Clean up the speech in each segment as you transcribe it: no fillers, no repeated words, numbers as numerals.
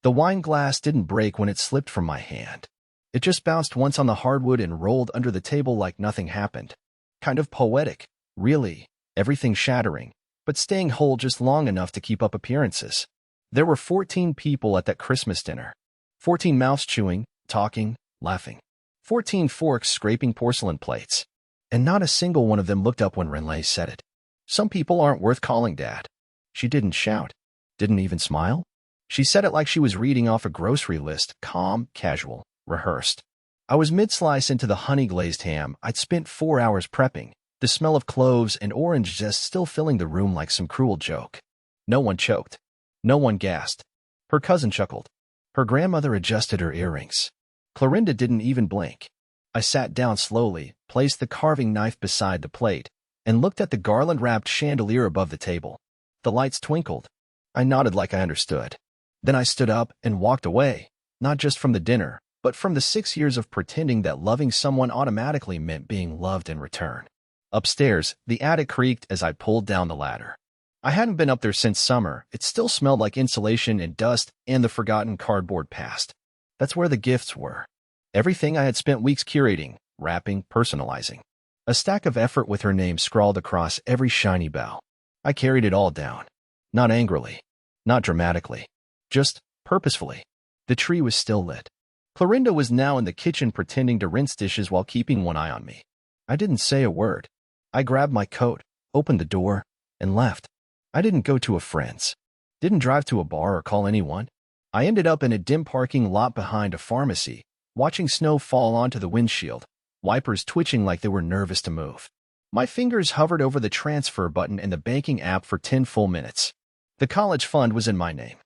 The wine glass didn't break when it slipped from my hand. It just bounced once on the hardwood and rolled under the table like nothing happened. Kind of poetic, really, everything shattering, but staying whole just long enough to keep up appearances. There were 14 people at that Christmas dinner. 14 mouths chewing, talking, laughing. 14 forks scraping porcelain plates. And not a single one of them looked up when Renlee said it. Some people aren't worth calling Dad. She didn't shout. Didn't even smile. She said it like she was reading off a grocery list, calm, casual, rehearsed. I was mid-slice into the honey-glazed ham I'd spent 4 hours prepping, the smell of cloves and orange zest still filling the room like some cruel joke. No one choked. No one gasped. Her cousin chuckled. Her grandmother adjusted her earrings. Clorinda didn't even blink. I sat down slowly, placed the carving knife beside the plate, and looked at the garland-wrapped chandelier above the table. The lights twinkled. I nodded like I understood. Then I stood up and walked away, not just from the dinner, but from the 6 years of pretending that loving someone automatically meant being loved in return. Upstairs, the attic creaked as I pulled down the ladder. I hadn't been up there since summer. It still smelled like insulation and dust and the forgotten cardboard past. That's where the gifts were. Everything I had spent weeks curating, wrapping, personalizing. A stack of effort with her name scrawled across every shiny bell. I carried it all down. Not angrily. Not dramatically. Just purposefully. The tree was still lit. Clorinda was now in the kitchen pretending to rinse dishes while keeping one eye on me. I didn't say a word. I grabbed my coat, opened the door, and left. I didn't go to a friend's. Didn't drive to a bar or call anyone. I ended up in a dim parking lot behind a pharmacy, watching snow fall onto the windshield, wipers twitching like they were nervous to move. My fingers hovered over the transfer button in the banking app for 10 full minutes. The college fund was in my name.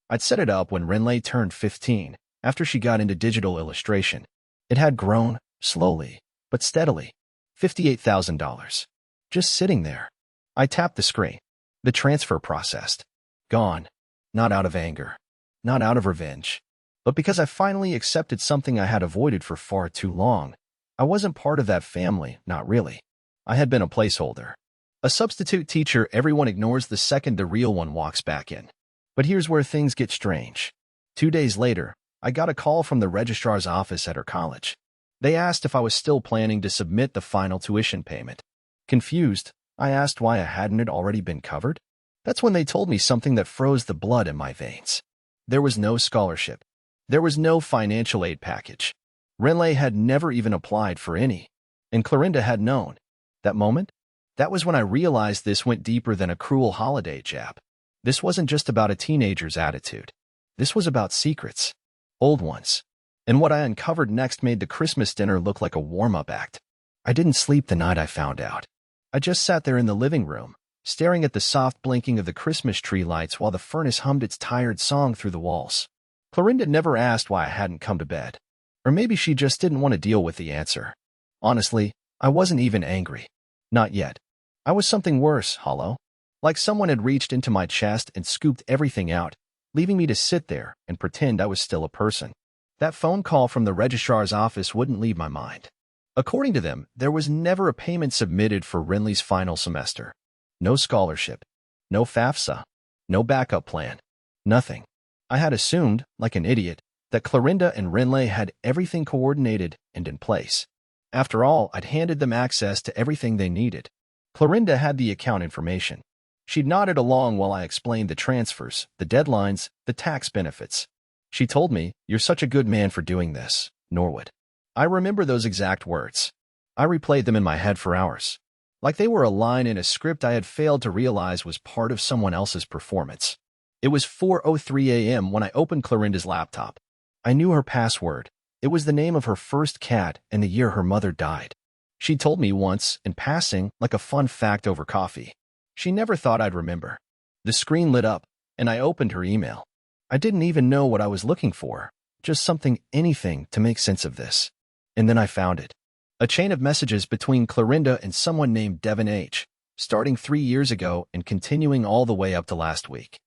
I'd set it up when Renlee turned 15, after she got into digital illustration. It had grown, slowly, but steadily. $58,000. Just sitting there. I tapped the screen. The transfer processed. Gone. Not out of anger. Not out of revenge. But because I finally accepted something I had avoided for far too long. I wasn't part of that family, not really. I had been a placeholder. A substitute teacher everyone ignores the second the real one walks back in. But here's where things get strange. 2 days later, I got a call from the registrar's office at her college. They asked if I was still planning to submit the final tuition payment. Confused, I asked why it hadn't already been covered. That's when they told me something that froze the blood in my veins. There was no scholarship. There was no financial aid package. Renlee had never even applied for any. And Clorinda had known. That moment? That was when I realized this went deeper than a cruel holiday jab. This wasn't just about a teenager's attitude. This was about secrets. Old ones. And what I uncovered next made the Christmas dinner look like a warm-up act. I didn't sleep the night I found out. I just sat there in the living room, staring at the soft blinking of the Christmas tree lights while the furnace hummed its tired song through the walls. Clorinda never asked why I hadn't come to bed. Or maybe she just didn't want to deal with the answer. Honestly, I wasn't even angry. Not yet. I was something worse, hollow. Like someone had reached into my chest and scooped everything out, leaving me to sit there and pretend I was still a person. That phone call from the registrar's office wouldn't leave my mind. According to them, there was never a payment submitted for Renlee's final semester. No scholarship. No FAFSA. No backup plan. Nothing. I had assumed, like an idiot, that Clorinda and Renlee had everything coordinated and in place. After all, I'd handed them access to everything they needed. Clorinda had the account information. She'd nodded along while I explained the transfers, the deadlines, the tax benefits. She told me, "You're such a good man for doing this, Norwood." I remember those exact words. I replayed them in my head for hours. Like they were a line in a script I had failed to realize was part of someone else's performance. It was 4:03 a.m. when I opened Clorinda's laptop. I knew her password. It was the name of her first cat and the year her mother died. She told me once, in passing, like a fun fact over coffee. She never thought I'd remember. The screen lit up, and I opened her email. I didn't even know what I was looking for, just anything to make sense of this. And then I found it. A chain of messages between Clorinda and someone named Devin H., starting 3 years ago and continuing all the way up to last week.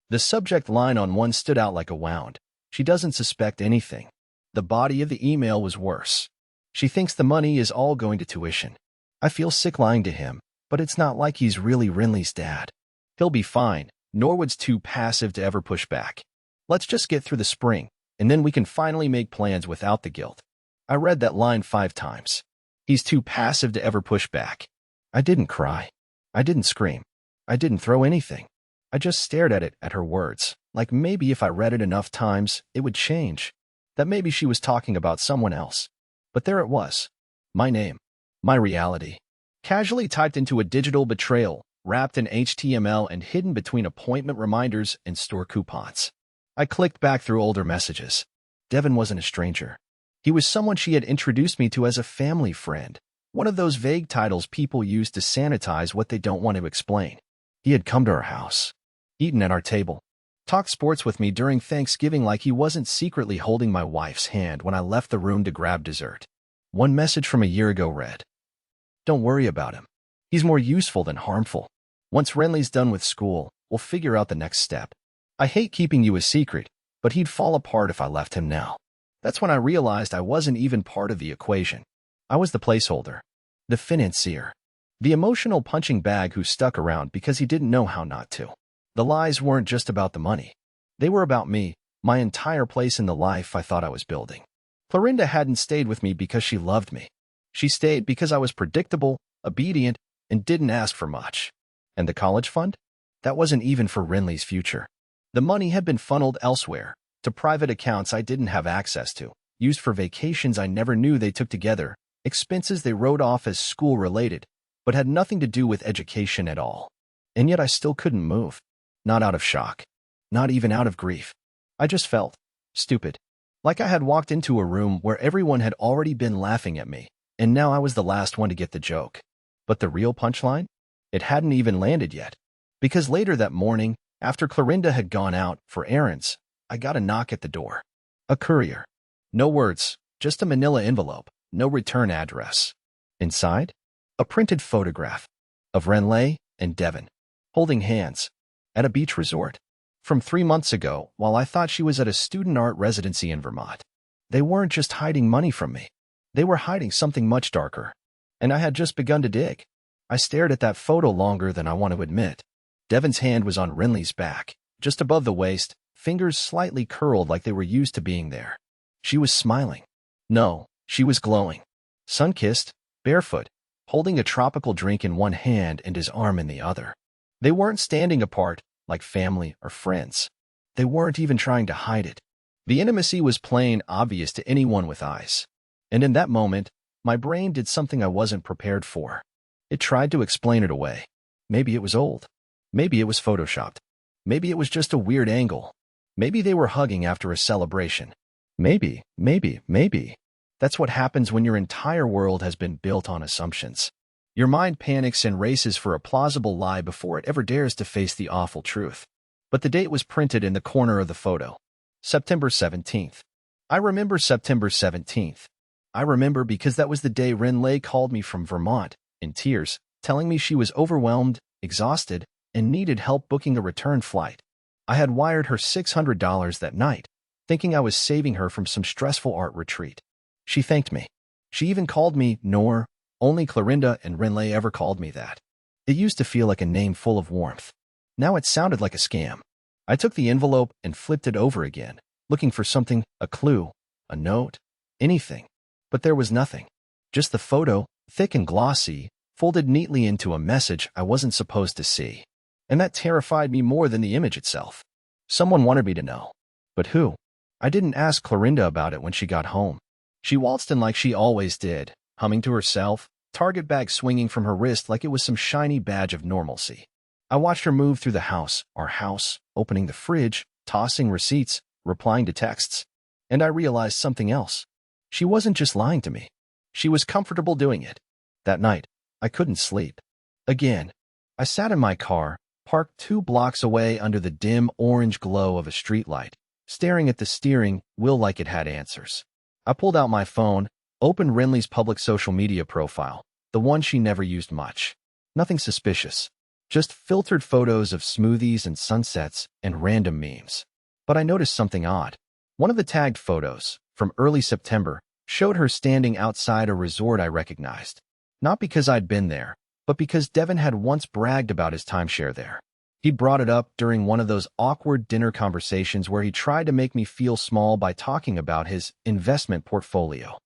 The subject line on one stood out like a wound. She doesn't suspect anything. The body of the email was worse. She thinks the money is all going to tuition. I feel sick lying to him, but it's not like he's really Renlee's dad. He'll be fine. Norwood's too passive to ever push back. Let's just get through the spring, and then we can finally make plans without the guilt. I read that line 5 times. He's too passive to ever push back. I didn't cry. I didn't scream. I didn't throw anything. I just stared at her words, like maybe if I read it enough times, it would change. That maybe she was talking about someone else. But there it was. My name. My reality. Casually typed into a digital betrayal, wrapped in HTML and hidden between appointment reminders and store coupons. I clicked back through older messages. Devin wasn't a stranger. He was someone she had introduced me to as a family friend, one of those vague titles people use to sanitize what they don't want to explain. He had come to our house, eaten at our table, talked sports with me during Thanksgiving like he wasn't secretly holding my wife's hand when I left the room to grab dessert. One message from a year ago read, "Don't worry about him. He's more useful than harmful. Once Renly's done with school, we'll figure out the next step. I hate keeping you a secret, but he'd fall apart if I left him now." That's when I realized I wasn't even part of the equation. I was the placeholder, the financier, the emotional punching bag who stuck around because he didn't know how not to. The lies weren't just about the money. They were about me, my entire place in the life I thought I was building. Clorinda hadn't stayed with me because she loved me. She stayed because I was predictable, obedient, and didn't ask for much. And the college fund? That wasn't even for Renly's future. The money had been funneled elsewhere, to private accounts I didn't have access to, used for vacations I never knew they took together, expenses they wrote off as school-related, but had nothing to do with education at all. And yet I still couldn't move. Not out of shock. Not even out of grief. I just felt stupid. Like I had walked into a room where everyone had already been laughing at me, and now I was the last one to get the joke. But the real punchline? It hadn't even landed yet. Because later that morning, after Clorinda had gone out for errands, I got a knock at the door. A courier. No words, just a manila envelope, no return address. Inside, a printed photograph of Renly and Devin, holding hands, at a beach resort. From 3 months ago, while I thought she was at a student art residency in Vermont. They weren't just hiding money from me. They were hiding something much darker. And I had just begun to dig. I stared at that photo longer than I want to admit. Devin's hand was on Renly's back, just above the waist, fingers slightly curled like they were used to being there. She was smiling. No, she was glowing. Sun-kissed, barefoot, holding a tropical drink in one hand and his arm in the other. They weren't standing apart, like family or friends. They weren't even trying to hide it. The intimacy was plain obvious to anyone with eyes. And in that moment, my brain did something I wasn't prepared for. It tried to explain it away. Maybe it was old. Maybe it was photoshopped. Maybe it was just a weird angle. Maybe they were hugging after a celebration. Maybe. That's what happens when your entire world has been built on assumptions. Your mind panics and races for a plausible lie before it ever dares to face the awful truth. But the date was printed in the corner of the photo. September 17th. I remember September 17th. I remember because that was the day Renly called me from Vermont, in tears, telling me she was overwhelmed, exhausted, and needed help booking a return flight. I had wired her $600 that night, thinking I was saving her from some stressful art retreat. She thanked me. She even called me Nor. Only Clorinda and Renly ever called me that. It used to feel like a name full of warmth. Now it sounded like a scam. I took the envelope and flipped it over again, looking for something, a clue, a note, anything. But there was nothing. Just the photo, thick and glossy, folded neatly into a message I wasn't supposed to see. And that terrified me more than the image itself. Someone wanted me to know. But who? I didn't ask Clorinda about it when she got home. She waltzed in like she always did, humming to herself, Target bag swinging from her wrist like it was some shiny badge of normalcy. I watched her move through the house, our house, opening the fridge, tossing receipts, replying to texts. And I realized something else. She wasn't just lying to me. She was comfortable doing it. That night, I couldn't sleep. Again, I sat in my car, parked 2 blocks away under the dim orange glow of a streetlight, staring at the steering wheel like it had answers. I pulled out my phone, opened Renly's public social media profile, the one she never used much. Nothing suspicious, just filtered photos of smoothies and sunsets and random memes. But I noticed something odd. One of the tagged photos, from early September, showed her standing outside a resort I recognized. Not because I'd been there, but because Devin had once bragged about his timeshare there. He brought it up during one of those awkward dinner conversations where he tried to make me feel small by talking about his investment portfolio.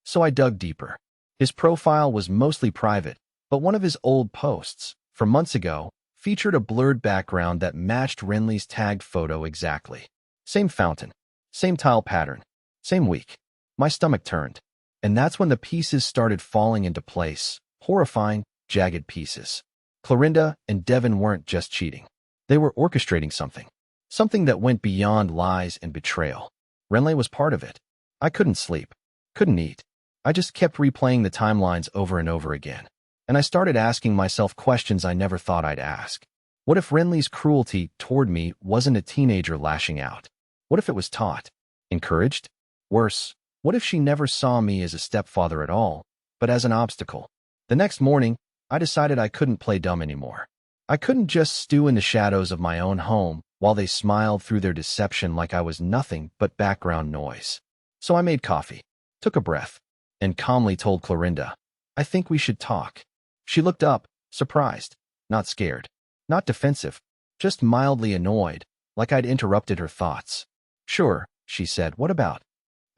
So I dug deeper. His profile was mostly private, but one of his old posts, from months ago, featured a blurred background that matched Renly's tagged photo exactly. Same fountain, same tile pattern, same week. My stomach turned. And that's when the pieces started falling into place, horrifying, jagged pieces. Clorinda and Devon weren't just cheating. They were orchestrating something. Something that went beyond lies and betrayal. Renly was part of it. I couldn't sleep. Couldn't eat. I just kept replaying the timelines over and over again. And I started asking myself questions I never thought I'd ask. What if Renly's cruelty toward me wasn't a teenager lashing out? What if it was taught? Encouraged? Worse, what if she never saw me as a stepfather at all, but as an obstacle? The next morning, I decided I couldn't play dumb anymore. I couldn't just stew in the shadows of my own home while they smiled through their deception like I was nothing but background noise. So I made coffee, took a breath, and calmly told Clorinda, "I think we should talk." She looked up, surprised, not scared, not defensive, just mildly annoyed, like I'd interrupted her thoughts. "Sure," she said, "what about?"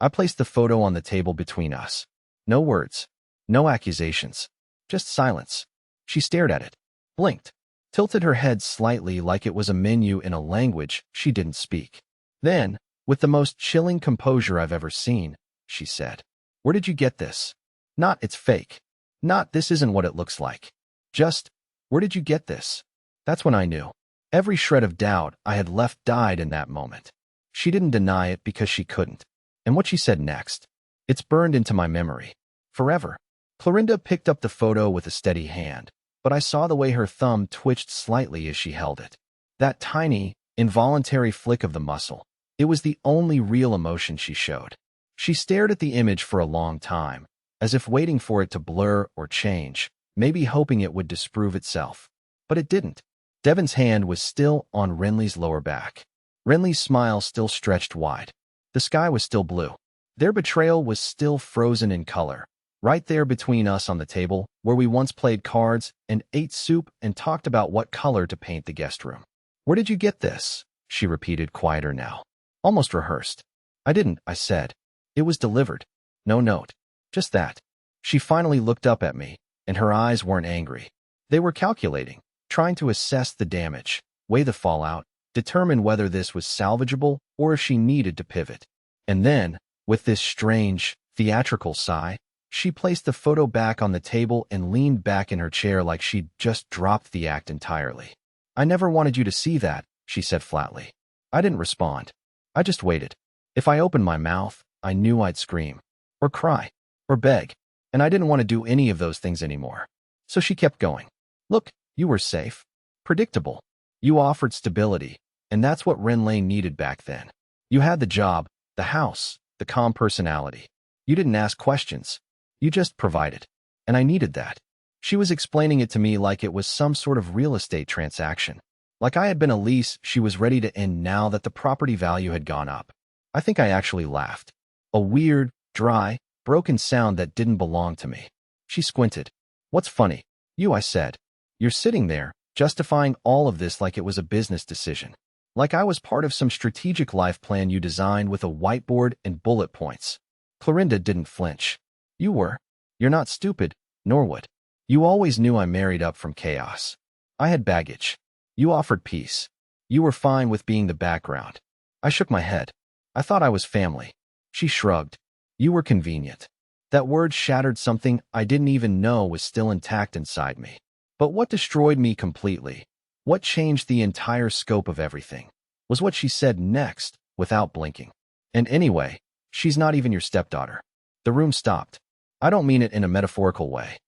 I placed the photo on the table between us. No words, no accusations, just silence. She stared at it, blinked, tilted her head slightly like it was a menu in a language she didn't speak. Then, with the most chilling composure I've ever seen, she said, "Where did you get this? Not it's fake. Not this isn't what it looks like. Just, where did you get this?" That's when I knew. Every shred of doubt I had left died in that moment. She didn't deny it because she couldn't. And what she said next, it's burned into my memory. Forever. Clorinda picked up the photo with a steady hand, but I saw the way her thumb twitched slightly as she held it. That tiny, involuntary flick of the muscle. It was the only real emotion she showed. She stared at the image for a long time, as if waiting for it to blur or change, maybe hoping it would disprove itself. But it didn't. Devon's hand was still on Renly's lower back. Renly's smile still stretched wide. The sky was still blue. Their betrayal was still frozen in color, right there between us on the table, where we once played cards and ate soup and talked about what color to paint the guest room. "Where did you get this?" she repeated, quieter now. Almost rehearsed. "I didn't," I said. "It was delivered. No note. Just that." She finally looked up at me, and her eyes weren't angry. They were calculating, trying to assess the damage, weigh the fallout, determine whether this was salvageable or if she needed to pivot. And then, with this strange, theatrical sigh, she placed the photo back on the table and leaned back in her chair like she'd just dropped the act entirely. "I never wanted you to see that," she said flatly. I didn't respond. I just waited. If I opened my mouth, I knew I'd scream, or cry, or beg, and I didn't want to do any of those things anymore. So she kept going. "Look, you were safe. Predictable. You offered stability, and that's what Renly needed back then. You had the job, the house, the calm personality. You didn't ask questions. You just provided. And I needed that." She was explaining it to me like it was some sort of real estate transaction. Like I had been a lease she was ready to end now that the property value had gone up. I think I actually laughed. A weird, dry, broken sound that didn't belong to me. She squinted. "What's funny?" "You," I said. "You're sitting there, justifying all of this like it was a business decision. Like I was part of some strategic life plan you designed with a whiteboard and bullet points." Clorinda didn't flinch. "You were. You're not stupid, Norwood. You always knew I married up from chaos. I had baggage. You offered peace. You were fine with being the background." I shook my head. "I thought I was family." She shrugged. "You were convenient." That word shattered something I didn't even know was still intact inside me. But what destroyed me completely, what changed the entire scope of everything, was what she said next, without blinking. "And anyway, she's not even your stepdaughter." The room stopped. I don't mean it in a metaphorical way.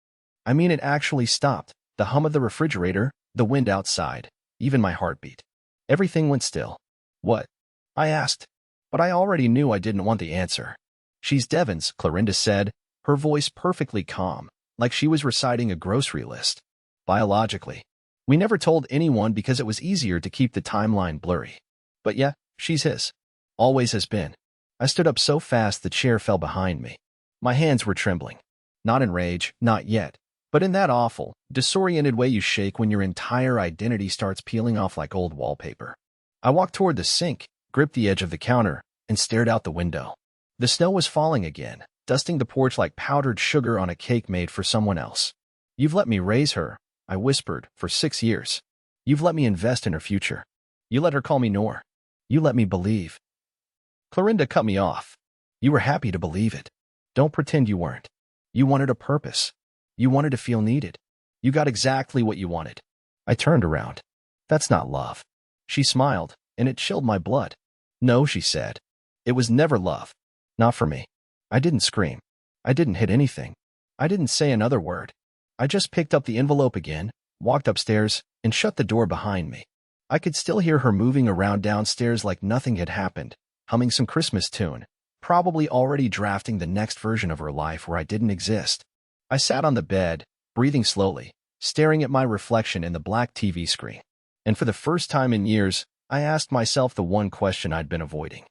I mean it actually stopped. The hum of the refrigerator, the wind outside, even my heartbeat. Everything went still. "What?" I asked. But I already knew I didn't want the answer. "She's Devon's," Clorinda said, her voice perfectly calm, like she was reciting a grocery list. "Biologically. We never told anyone because it was easier to keep the timeline blurry. But yeah, she's his. Always has been." I stood up so fast the chair fell behind me. My hands were trembling. Not in rage, not yet, but in that awful, disoriented way you shake when your entire identity starts peeling off like old wallpaper. I walked toward the sink, gripped the edge of the counter, and stared out the window. The snow was falling again, dusting the porch like powdered sugar on a cake made for someone else. "You've let me raise her," I whispered, "for 6 years. You've let me invest in her future. You let her call me Nor. You let me believe." Clorinda cut me off. "You were happy to believe it. Don't pretend you weren't. You wanted a purpose. You wanted to feel needed. You got exactly what you wanted." I turned around. "That's not love." She smiled, and it chilled my blood. "No," she said. "It was never love. Not for me." I didn't scream. I didn't hit anything. I didn't say another word. I just picked up the envelope again, walked upstairs, and shut the door behind me. I could still hear her moving around downstairs like nothing had happened, humming some Christmas tune, probably already drafting the next version of her life where I didn't exist. I sat on the bed, breathing slowly, staring at my reflection in the black TV screen. And for the first time in years, I asked myself the one question I'd been avoiding.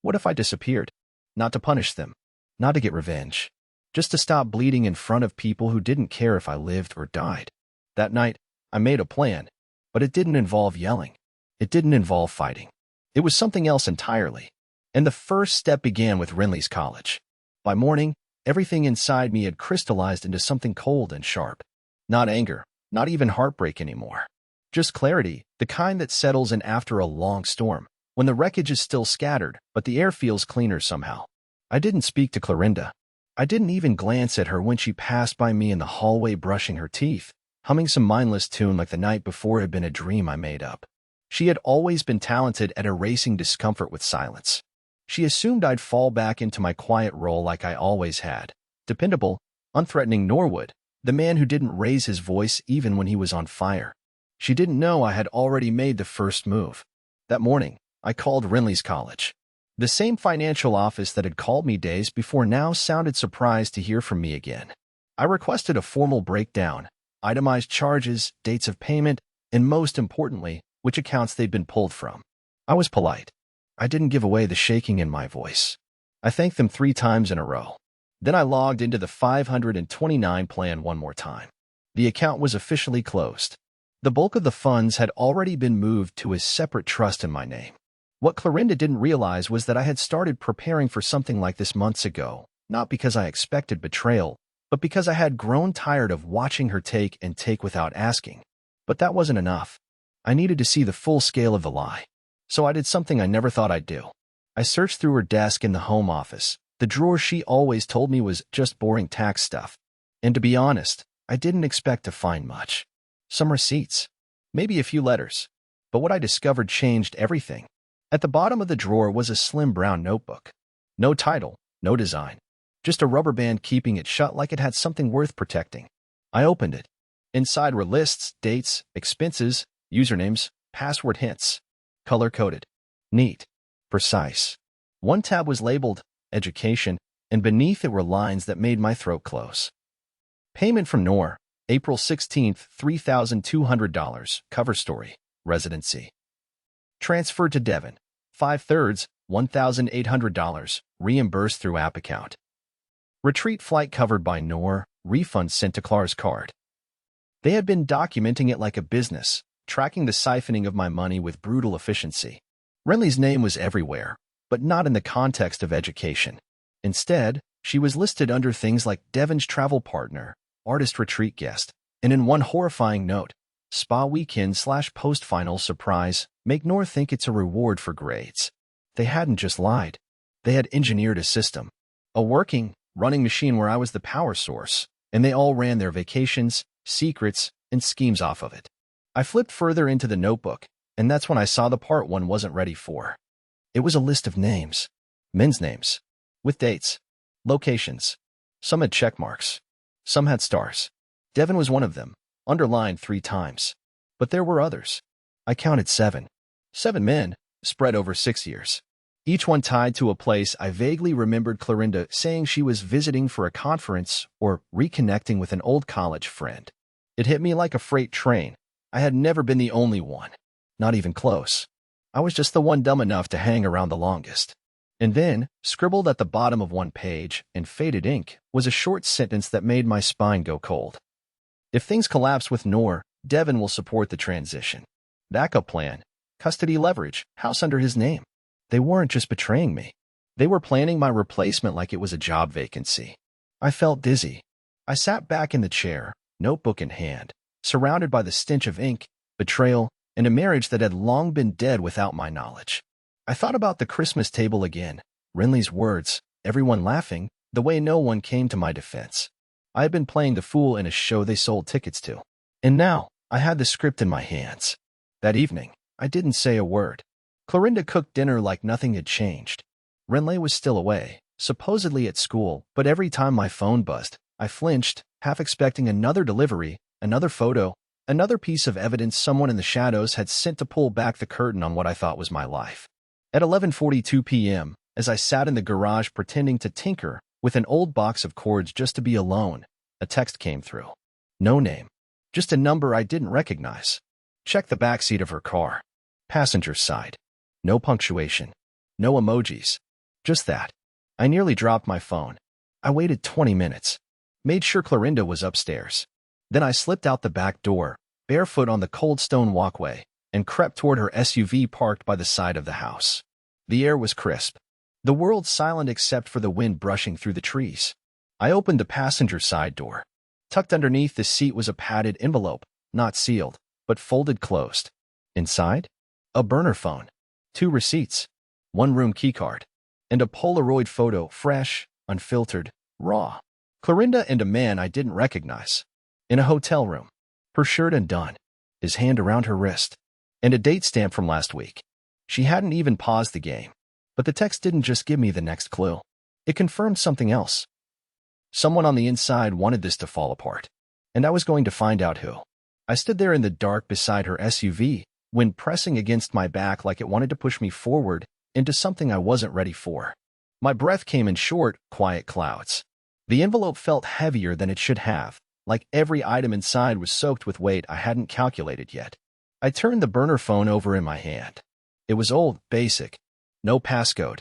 What if I disappeared? Not to punish them, not to get revenge, just to stop bleeding in front of people who didn't care if I lived or died. That night, I made a plan, but it didn't involve yelling. It didn't involve fighting. It was something else entirely. And the first step began with Renly's college. By morning, everything inside me had crystallized into something cold and sharp. Not anger, not even heartbreak anymore. Just clarity, the kind that settles in after a long storm, when the wreckage is still scattered, but the air feels cleaner somehow. I didn't speak to Clorinda. I didn't even glance at her when she passed by me in the hallway brushing her teeth, humming some mindless tune like the night before had been a dream I made up. She had always been talented at erasing discomfort with silence. She assumed I'd fall back into my quiet role like I always had. Dependable, unthreatening Norwood, the man who didn't raise his voice even when he was on fire. She didn't know I had already made the first move. That morning, I called Renly's college. The same financial office that had called me days before now sounded surprised to hear from me again. I requested a formal breakdown, itemized charges, dates of payment, and most importantly, which accounts they'd been pulled from. I was polite. I didn't give away the shaking in my voice. I thanked them 3 times in a row. Then I logged into the 529 plan one more time. The account was officially closed. The bulk of the funds had already been moved to a separate trust in my name. What Clorinda didn't realize was that I had started preparing for something like this months ago, not because I expected betrayal, but because I had grown tired of watching her take and take without asking. But that wasn't enough. I needed to see the full scale of the lie. So I did something I never thought I'd do. I searched through her desk in the home office, the drawer she always told me was just boring tax stuff. And to be honest, I didn't expect to find much. Some receipts, maybe a few letters. But what I discovered changed everything. At the bottom of the drawer was a slim brown notebook. No title, no design. Just a rubber band keeping it shut like it had something worth protecting. I opened it. Inside were lists, dates, expenses, usernames, password hints. Color-coded. Neat. Precise. One tab was labeled Education, and beneath it were lines that made my throat close. Payment from Nor, April 16th, $3,200, cover story, residency. Transferred to Devon, 5/3, $1,800, reimbursed through app account. Retreat flight covered by Nor, refund sent to Clara's card. They had been documenting it like a business, tracking the siphoning of my money with brutal efficiency. Renly's name was everywhere, but not in the context of education. Instead, she was listed under things like Devon's travel partner, artist retreat guest, and in one horrifying note, spa weekend/post-final surprise, make Nor think it's a reward for grades. They hadn't just lied. They had engineered a system. A working, running machine where I was the power source, and they all ran their vacations, secrets, and schemes off of it. I flipped further into the notebook, and that's when I saw the part one wasn't ready for. It was a list of names. Men's names. With dates. Locations. Some had check marks. Some had stars. Devon was one of them, underlined 3 times. But there were others. I counted 7. 7 men, spread over 6 years. Each one tied to a place I vaguely remembered Clorinda saying she was visiting for a conference or reconnecting with an old college friend. It hit me like a freight train. I had never been the only one. Not even close. I was just the one dumb enough to hang around the longest. And then, scribbled at the bottom of one page, in faded ink, was a short sentence that made my spine go cold. If things collapse with Nor, Devin will support the transition. Backup plan, custody leverage, house under his name. They weren't just betraying me. They were planning my replacement like it was a job vacancy. I felt dizzy. I sat back in the chair, notebook in hand, surrounded by the stench of ink, betrayal, and a marriage that had long been dead without my knowledge. I thought about the Christmas table again, Renly's words, everyone laughing, the way no one came to my defense. I had been playing the fool in a show they sold tickets to. And now, I had the script in my hands. That evening, I didn't say a word. Clorinda cooked dinner like nothing had changed. Renly was still away, supposedly at school, but every time my phone buzzed, I flinched, half expecting another delivery, another photo, another piece of evidence someone in the shadows had sent to pull back the curtain on what I thought was my life. At 11:42 p.m., as I sat in the garage pretending to tinker with an old box of cords just to be alone, a text came through. No name. Just a number I didn't recognize. Check the backseat of her car. Passenger side. No punctuation. No emojis. Just that. I nearly dropped my phone. I waited 20 minutes. Made sure Clorinda was upstairs. Then I slipped out the back door, barefoot on the cold stone walkway, and crept toward her SUV parked by the side of the house. The air was crisp. The world silent except for the wind brushing through the trees. I opened the passenger side door. Tucked underneath the seat was a padded envelope, not sealed, but folded closed. Inside? A burner phone. 2 receipts. 1 room keycard. And a Polaroid photo, fresh, unfiltered, raw. Clorinda and a man I didn't recognize. In a hotel room. Her shirt undone. His hand around her wrist. And a date stamp from last week. She hadn't even paused the game. But the text didn't just give me the next clue. It confirmed something else. Someone on the inside wanted this to fall apart. And I was going to find out who. I stood there in the dark beside her SUV, wind pressing against my back like it wanted to push me forward into something I wasn't ready for. My breath came in short, quiet clouds. The envelope felt heavier than it should have, like every item inside was soaked with weight I hadn't calculated yet. I turned the burner phone over in my hand. It was old, basic. No passcode.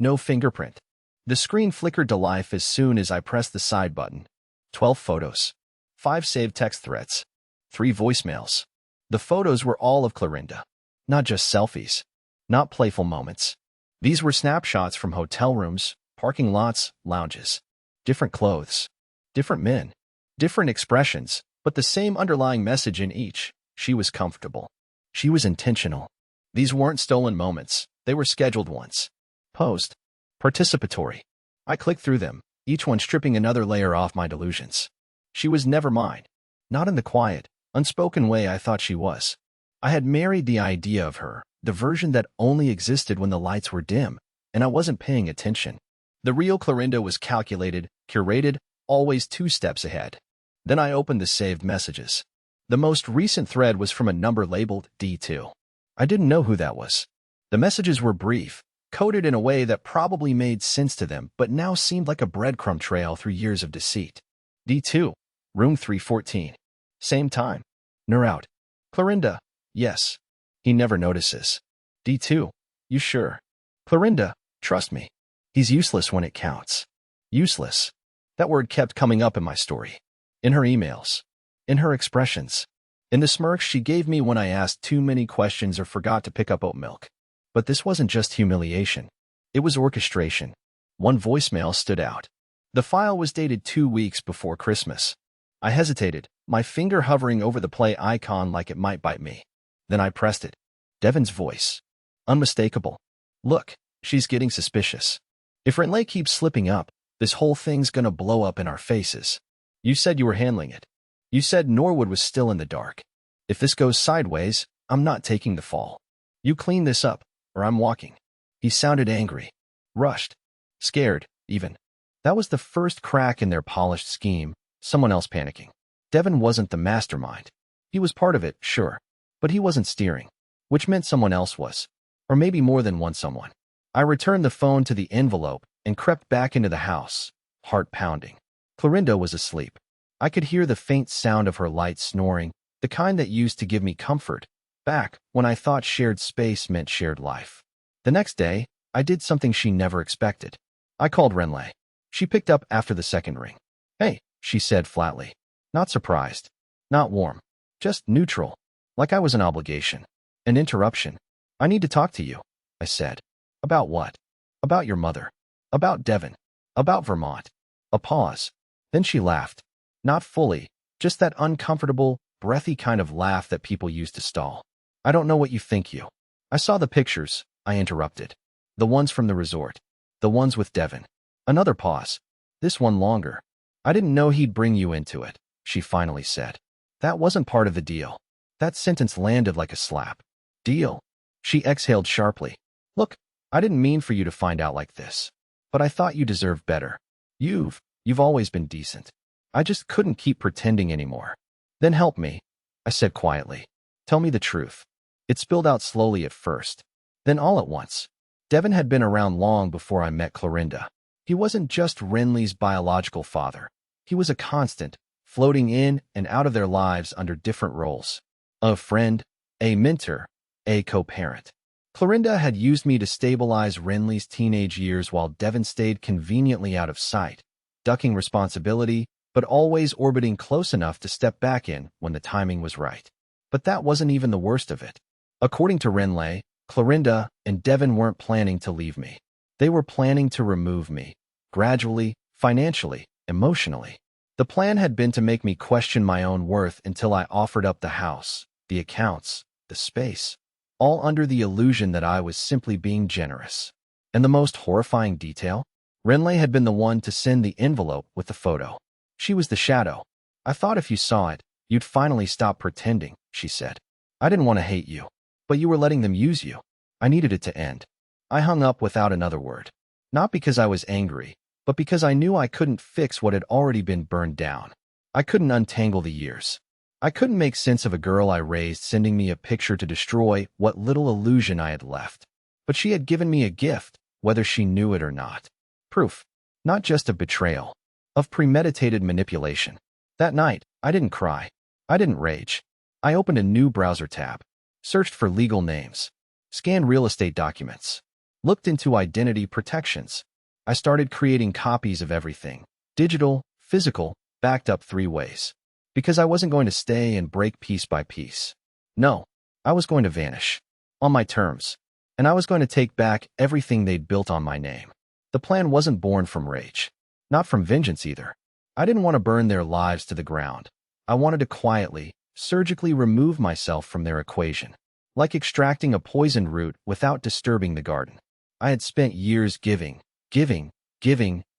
No fingerprint. The screen flickered to life as soon as I pressed the side button. 12 photos. 5 saved text threads. 3 voicemails. The photos were all of Clorinda. Not just selfies. Not playful moments. These were snapshots from hotel rooms, parking lots, lounges. Different clothes. Different men. Different expressions, but the same underlying message in each. She was comfortable. She was intentional. These weren't stolen moments. They were scheduled ones. Posed. Participatory. I clicked through them, each one stripping another layer off my delusions. She was never mine. Not in the quiet, unspoken way I thought she was. I had married the idea of her, the version that only existed when the lights were dim, and I wasn't paying attention. The real Clorinda was calculated, curated, always 2 steps ahead. Then I opened the saved messages. The most recent thread was from a number labeled D2. I didn't know who that was. The messages were brief, coded in a way that probably made sense to them, but now seemed like a breadcrumb trail through years of deceit. D2, room 314. Same time. Nur out. Clorinda, yes. He never notices. D2, you sure? Clorinda, trust me. He's useless when it counts. Useless. That word kept coming up in my story. In her emails. In her expressions. In the smirks she gave me when I asked too many questions or forgot to pick up oat milk. But this wasn't just humiliation. It was orchestration. One voicemail stood out. The file was dated 2 weeks before Christmas. I hesitated, my finger hovering over the play icon like it might bite me. Then I pressed it. Devin's voice. Unmistakable. Look, she's getting suspicious. If Renly keeps slipping up, this whole thing's gonna blow up in our faces. You said you were handling it. You said Norwood was still in the dark. If this goes sideways, I'm not taking the fall. You clean this up, or I'm walking. He sounded angry. Rushed. Scared, even. That was the first crack in their polished scheme, someone else panicking. Devin wasn't the mastermind. He was part of it, sure. But he wasn't steering. Which meant someone else was. Or maybe more than one someone. I returned the phone to the envelope and crept back into the house, heart pounding. Clorinda was asleep. I could hear the faint sound of her light snoring, the kind that used to give me comfort, back when I thought shared space meant shared life. The next day, I did something she never expected. I called Renly. She picked up after the second ring. Hey, she said flatly. Not surprised. Not warm. Just neutral. Like I was an obligation. An interruption. I need to talk to you, I said. About what? About your mother. About Devon. About Vermont. A pause. Then she laughed. Not fully, just that uncomfortable, breathy kind of laugh that people use to stall. I don't know what you think you. I saw the pictures, I interrupted. The ones from the resort. The ones with Devon. Another pause. This one longer. I didn't know he'd bring you into it, she finally said. That wasn't part of the deal. That sentence landed like a slap. Deal? She exhaled sharply. Look, I didn't mean for you to find out like this. But I thought you deserved better. You've always been decent. I just couldn't keep pretending anymore. Then help me, I said quietly. Tell me the truth. It spilled out slowly at first. Then all at once. Devon had been around long before I met Clorinda. He wasn't just Renly's biological father. He was a constant, floating in and out of their lives under different roles. A friend, a mentor, a co-parent. Clorinda had used me to stabilize Renly's teenage years while Devon stayed conveniently out of sight, ducking responsibility, but always orbiting close enough to step back in when the timing was right. But that wasn't even the worst of it. According to Renly, Clorinda and Devon weren't planning to leave me. They were planning to remove me, gradually, financially, emotionally. The plan had been to make me question my own worth until I offered up the house, the accounts, the space, all under the illusion that I was simply being generous. And the most horrifying detail? Renly had been the one to send the envelope with the photo. She was the shadow. I thought if you saw it, you'd finally stop pretending, she said. I didn't want to hate you, but you were letting them use you. I needed it to end. I hung up without another word. Not because I was angry, but because I knew I couldn't fix what had already been burned down. I couldn't untangle the years. I couldn't make sense of a girl I raised sending me a picture to destroy what little illusion I had left. But she had given me a gift, whether she knew it or not. Proof. Not just of betrayal. Of premeditated manipulation. That night, I didn't cry. I didn't rage. I opened a new browser tab. Searched for legal names. Scanned real estate documents. Looked into identity protections. I started creating copies of everything. Digital, physical, backed up 3 ways. Because I wasn't going to stay and break piece by piece. No, I was going to vanish. On my terms. And I was going to take back everything they'd built on my name. The plan wasn't born from rage. Not from vengeance either. I didn't want to burn their lives to the ground. I wanted to quietly, surgically remove myself from their equation. Like extracting a poisoned root without disturbing the garden. I had spent years giving,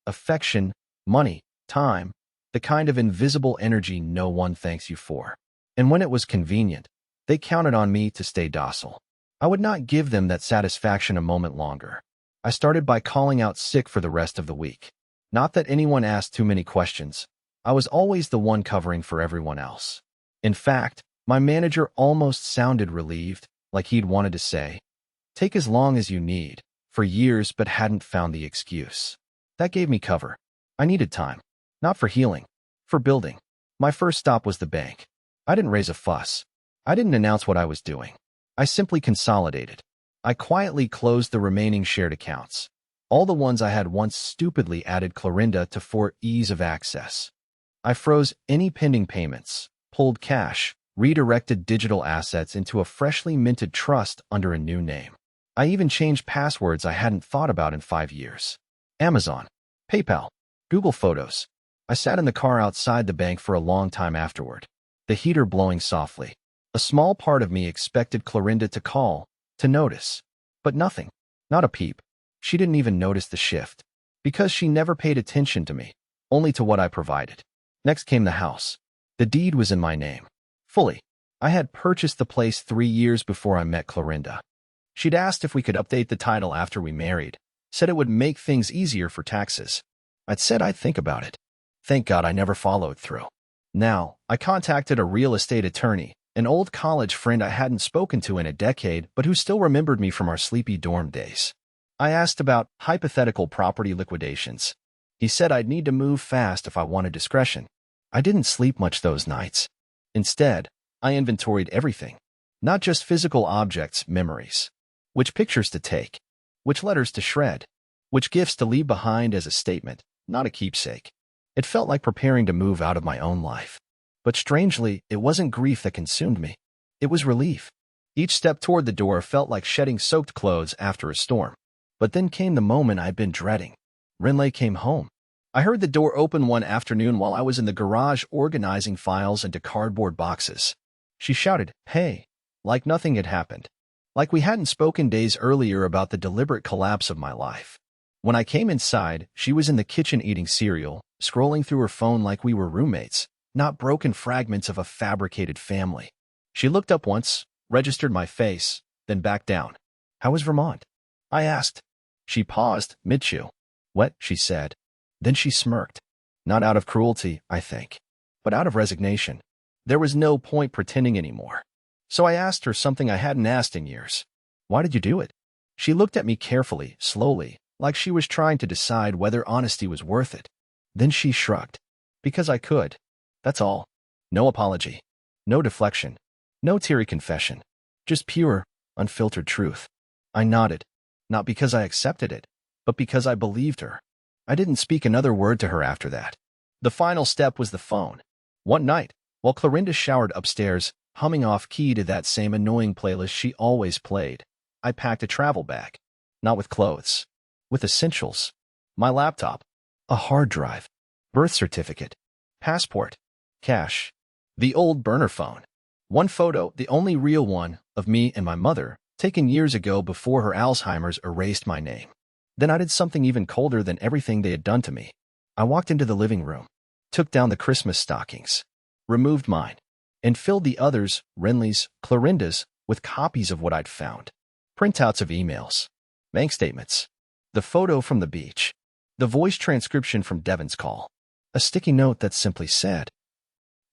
affection, money, time, the kind of invisible energy no one thanks you for. And when it was convenient, they counted on me to stay docile. I would not give them that satisfaction a moment longer. I started by calling out sick for the rest of the week. Not that anyone asked too many questions. I was always the one covering for everyone else. In fact, my manager almost sounded relieved, like he'd wanted to say, take as long as you need, for years but hadn't found the excuse. That gave me cover. I needed time. Not for healing. For building. My first stop was the bank. I didn't raise a fuss. I didn't announce what I was doing. I simply consolidated. I quietly closed the remaining shared accounts. All the ones I had once stupidly added Clorinda to for ease of access. I froze any pending payments, pulled cash, redirected digital assets into a freshly minted trust under a new name. I even changed passwords I hadn't thought about in 5 years. Amazon, PayPal, Google Photos. I sat in the car outside the bank for a long time afterward, the heater blowing softly. A small part of me expected Clorinda to call, to notice. But nothing. Not a peep. She didn't even notice the shift. Because she never paid attention to me, only to what I provided. Next came the house. The deed was in my name. Fully. I had purchased the place 3 years before I met Clorinda. She'd asked if we could update the title after we married. Said it would make things easier for taxes. I'd said I'd think about it. Thank God I never followed through. Now, I contacted a real estate attorney, an old college friend I hadn't spoken to in a decade, but who still remembered me from our sleepy dorm days. I asked about hypothetical property liquidations. He said I'd need to move fast if I wanted discretion. I didn't sleep much those nights. Instead, I inventoried everything. Not just physical objects, memories. Which pictures to take. Which letters to shred. Which gifts to leave behind as a statement, not a keepsake. It felt like preparing to move out of my own life. But strangely, it wasn't grief that consumed me. It was relief. Each step toward the door felt like shedding soaked clothes after a storm. But then came the moment I'd been dreading. Rinley came home. I heard the door open one afternoon while I was in the garage organizing files into cardboard boxes. She shouted, "Hey," like nothing had happened. Like we hadn't spoken days earlier about the deliberate collapse of my life. When I came inside, she was in the kitchen eating cereal, scrolling through her phone like we were roommates, not broken fragments of a fabricated family. She looked up once, registered my face, then backed down. "How was Vermont?" I asked. She paused, mid-chew. "Wet," she said. Then she smirked. Not out of cruelty, I think, but out of resignation. There was no point pretending anymore. So I asked her something I hadn't asked in years. "Why did you do it?" She looked at me carefully, slowly, like she was trying to decide whether honesty was worth it. Then she shrugged. "Because I could. That's all. No apology. No deflection. No teary confession. Just pure, unfiltered truth." I nodded. Not because I accepted it, but because I believed her. I didn't speak another word to her after that. The final step was the phone. One night, while Clorinda showered upstairs, humming off-key to that same annoying playlist she always played, I packed a travel bag. Not with clothes. With essentials. My laptop. A hard drive. Birth certificate. Passport. Cash. The old burner phone. One photo, the only real one, of me and my mother, taken years ago before her Alzheimer's erased my name. Then I did something even colder than everything they had done to me. I walked into the living room, took down the Christmas stockings, removed mine, and filled the others, Renly's, Clorinda's, with copies of what I'd found. Printouts of emails, bank statements, the photo from the beach, the voice transcription from Devon's call, a sticky note that simply said,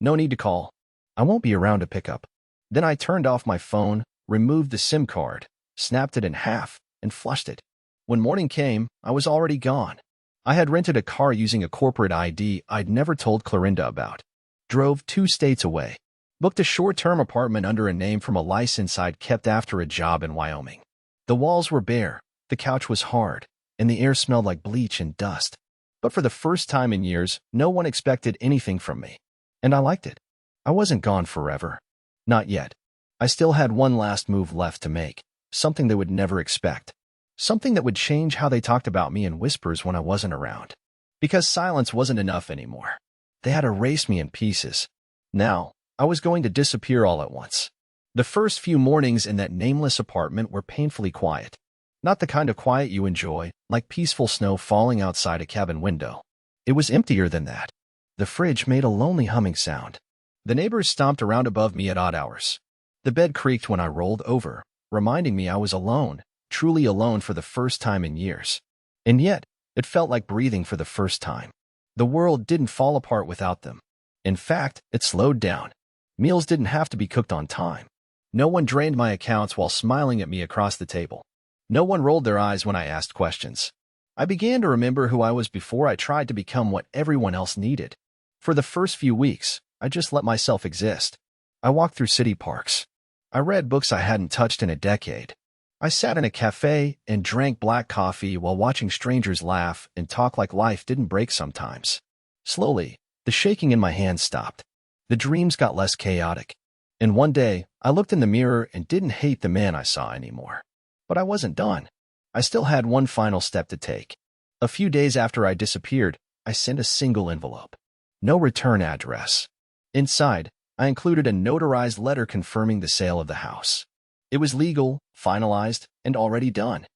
"No need to call. I won't be around to pick up." Then I turned off my phone, removed the SIM card, snapped it in half, and flushed it. When morning came, I was already gone. I had rented a car using a corporate ID I'd never told Clorinda about. Drove 2 states away. Booked a short-term apartment under a name from a license I'd kept after a job in Wyoming. The walls were bare, the couch was hard, and the air smelled like bleach and dust. But for the first time in years, no one expected anything from me. And I liked it. I wasn't gone forever. Not yet. I still had one last move left to make, something they would never expect. Something that would change how they talked about me in whispers when I wasn't around. Because silence wasn't enough anymore. They had erased me in pieces. Now, I was going to disappear all at once. The first few mornings in that nameless apartment were painfully quiet. Not the kind of quiet you enjoy, like peaceful snow falling outside a cabin window. It was emptier than that. The fridge made a lonely humming sound. The neighbors stomped around above me at odd hours. The bed creaked when I rolled over, reminding me I was alone, truly alone for the first time in years. And yet, it felt like breathing for the first time. The world didn't fall apart without them. In fact, it slowed down. Meals didn't have to be cooked on time. No one drained my accounts while smiling at me across the table. No one rolled their eyes when I asked questions. I began to remember who I was before I tried to become what everyone else needed. For the first few weeks, I just let myself exist. I walked through city parks. I read books I hadn't touched in a decade. I sat in a cafe and drank black coffee while watching strangers laugh and talk like life didn't break sometimes. Slowly, the shaking in my hands stopped. The dreams got less chaotic. And one day, I looked in the mirror and didn't hate the man I saw anymore. But I wasn't done. I still had one final step to take. A few days after I disappeared, I sent a single envelope. No return address. Inside, I included a notarized letter confirming the sale of the house. It was legal, finalized, and already done.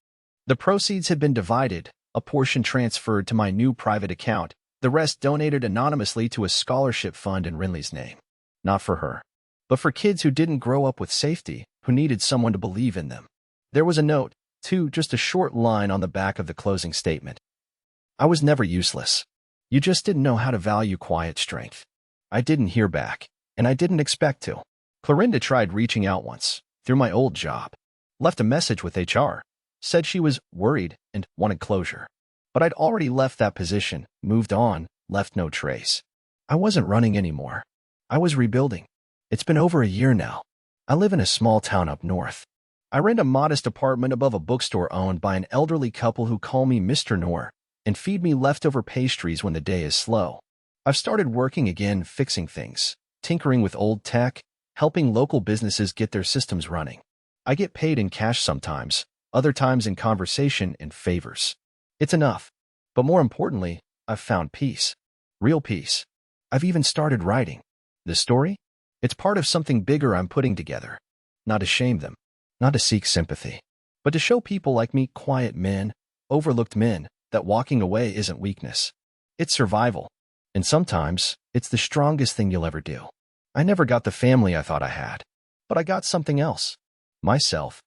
The proceeds had been divided, a portion transferred to my new private account, the rest donated anonymously to a scholarship fund in Rinley's name. Not for her, but for kids who didn't grow up with safety, who needed someone to believe in them. There was a note, too, just a short line on the back of the closing statement. I was never useless. You just didn't know how to value quiet strength. I didn't hear back, and I didn't expect to. Clorinda tried reaching out once, through my old job. Left a message with HR. Said she was worried and wanted closure. But I'd already left that position, moved on, left no trace. I wasn't running anymore. I was rebuilding. It's been over a year now. I live in a small town up north. I rent a modest apartment above a bookstore owned by an elderly couple who call me Mr. Noor and feed me leftover pastries when the day is slow. I've started working again, fixing things, tinkering with old tech, helping local businesses get their systems running. I get paid in cash sometimes, other times in conversation and favors. It's enough. But more importantly, I've found peace. Real peace. I've even started writing. This story? It's part of something bigger I'm putting together. Not to shame them, not to seek sympathy, but to show people like me, quiet men, overlooked men, that walking away isn't weakness. It's survival. And sometimes, it's the strongest thing you'll ever do. I never got the family I thought I had, but I got something else. Myself.